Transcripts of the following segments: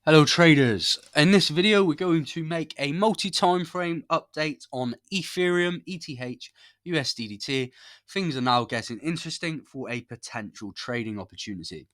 Hello traders, in this video we're going to make a multi-time frame update on Ethereum, ETH, USDT. Things are now getting interesting for a potential trading opportunity.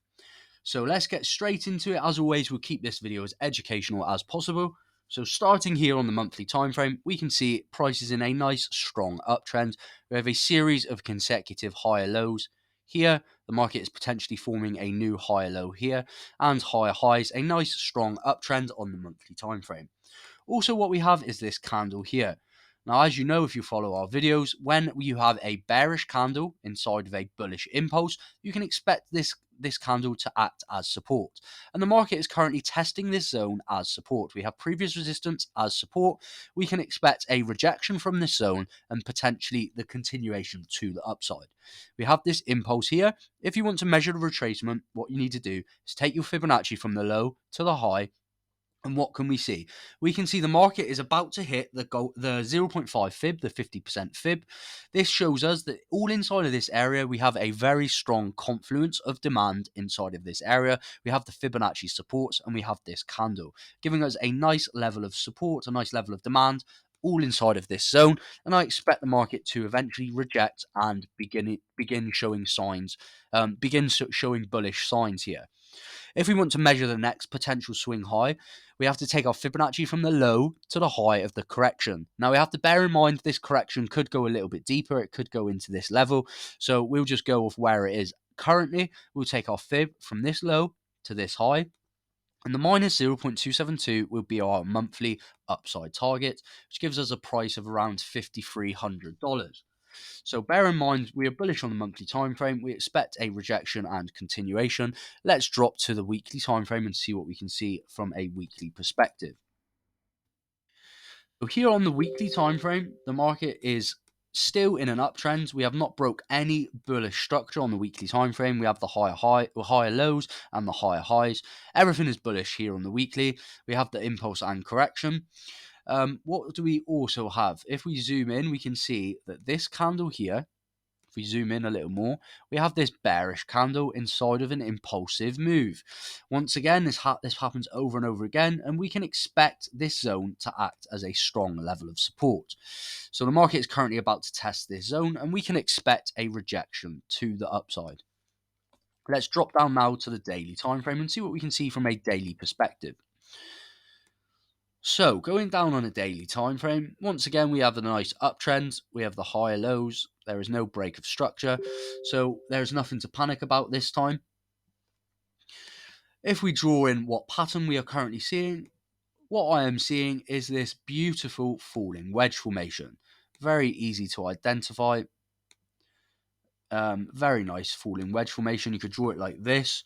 So let's get straight into it. As always, we'll keep this video as educational as possible. So starting here on the monthly time frame, we can see prices in a nice strong uptrend. We have a series of consecutive higher lows. Here, the market is potentially forming a new higher low here and higher highs, a nice strong uptrend on the monthly time frame. Also, what we have is this candle here. Now, as you know, if you follow our videos, when you have a bearish candle inside of a bullish impulse, you can expect this candle to act as support. And the market is currently testing this zone as support. We have previous resistance as support. We can expect a rejection from this zone and potentially the continuation to the upside. We have this impulse here. If you want to measure the retracement, what you need to do is take your Fibonacci from the low to the high. And what can we see? We can see the market is about to hit the 0.5 fib, the 50% fib. This shows us that all inside of this area, we have a very strong confluence of demand inside of this area. We have the Fibonacci supports and we have this candle, giving us a nice level of support, a nice level of demand, all inside of this zone. And I expect the market to eventually reject and begin showing signs, showing bullish signs here. If we want to measure the next potential swing high, we have to take our Fibonacci from the low to the high of the correction. Now we have to bear in mind this correction could go a little bit deeper. It could go into this level. So we'll just go with where it is currently. We'll take our fib from this low to this high. And the minus 0.272 will be our monthly upside target, which gives us a price of around $5,300. So bear in mind, we are bullish on the monthly time frame. We expect a rejection and continuation. Let's drop to the weekly time frame and see what we can see from a weekly perspective. So here on the weekly time frame, the market is still in an uptrend. We have not broke any bullish structure on the weekly time frame. We have the higher lows and the higher highs. Everything is bullish here on the weekly. We have the impulse and correction. What do we also have? If we zoom in, we can see that this candle here, if we zoom in a little more, we have this bearish candle inside of an impulsive move. Once again, this happens over and over again, and we can expect this zone to act as a strong level of support. So the market is currently about to test this zone, and we can expect a rejection to the upside. Let's drop down now to the daily time frame and see what we can see from a daily perspective. So going down on a daily time frame, once again we have a nice uptrend. We have the higher lows. There is no break of structure, so there's nothing to panic about this time. If we draw in what pattern we are currently seeing, what I am seeing is this beautiful falling wedge formation. Very easy to identify. Very nice falling wedge formation. You could draw it like this,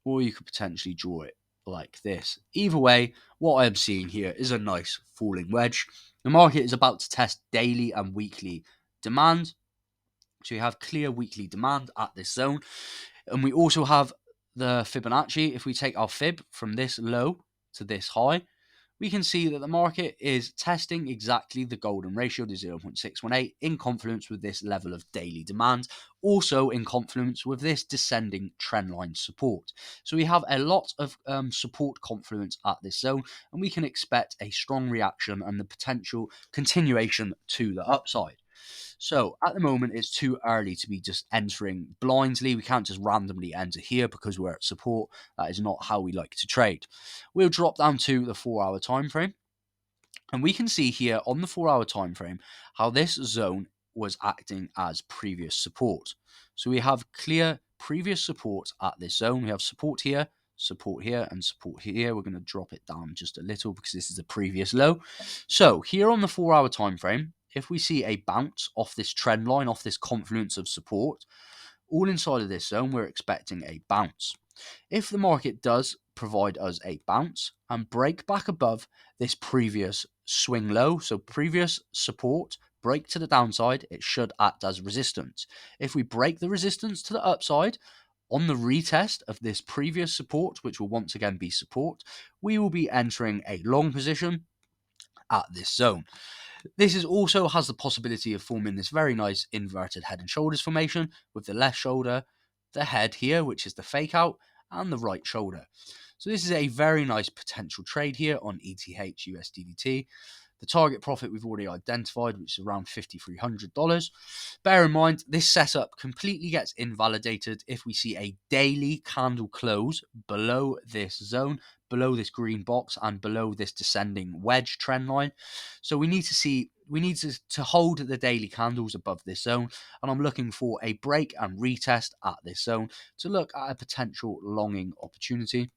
or you could potentially draw it like this. Either way, what I am seeing here is a nice falling wedge. The market is about to test daily and weekly demand. So you have clear weekly demand at this zone. And we also have the Fibonacci. If we take our fib from this low to this high, we can see that the market is testing exactly the golden ratio, the 0.618, in confluence with this level of daily demand, also in confluence with this descending trendline support. So we have a lot of support confluence at this zone, and we can expect a strong reaction and the potential continuation to the upside. So at the moment, it's too early to be just entering blindly. We can't just randomly enter here because we're at support. That is not how we like to trade. We'll drop down to the 4-hour time frame. And we can see here on the 4-hour time frame how this zone was acting as previous support. So we have clear previous support at this zone. We have support here, and support here. We're going to drop it down just a little because this is the previous low. So here on the 4-hour time frame, if we see a bounce off this trend line, off this confluence of support, all inside of this zone, we're expecting a bounce. If the market does provide us a bounce and break back above this previous swing low, so previous support, break to the downside, it should act as resistance. If we break the resistance to the upside, on the retest of this previous support, which will once again be support, we will be entering a long position at this zone. This also has the possibility of forming this very nice inverted head and shoulders formation with the left shoulder, the head here, which is the fake out, and the right shoulder. So this is a very nice potential trade here on ETHUSDT. The target profit we've already identified, which is around $5,300. Bear in mind, this setup completely gets invalidated if we see a daily candle close below this zone, below this green box, and below this descending wedge trend line. So we need to hold the daily candles above this zone, and I'm looking for a break and retest at this zone to look at a potential longing opportunity.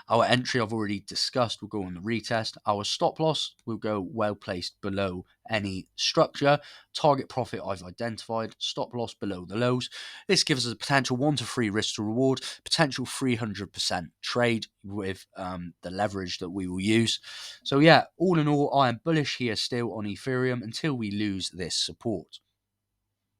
Our entry I've already discussed will go on the retest. Our stop loss will go well placed below any structure. Target profit I've identified. Stop loss below the lows. This gives us a potential 1 to 3 risk to reward, potential 300% trade with the leverage that we will use. So yeah, all in all, I am bullish here still on Ethereum until we lose this support.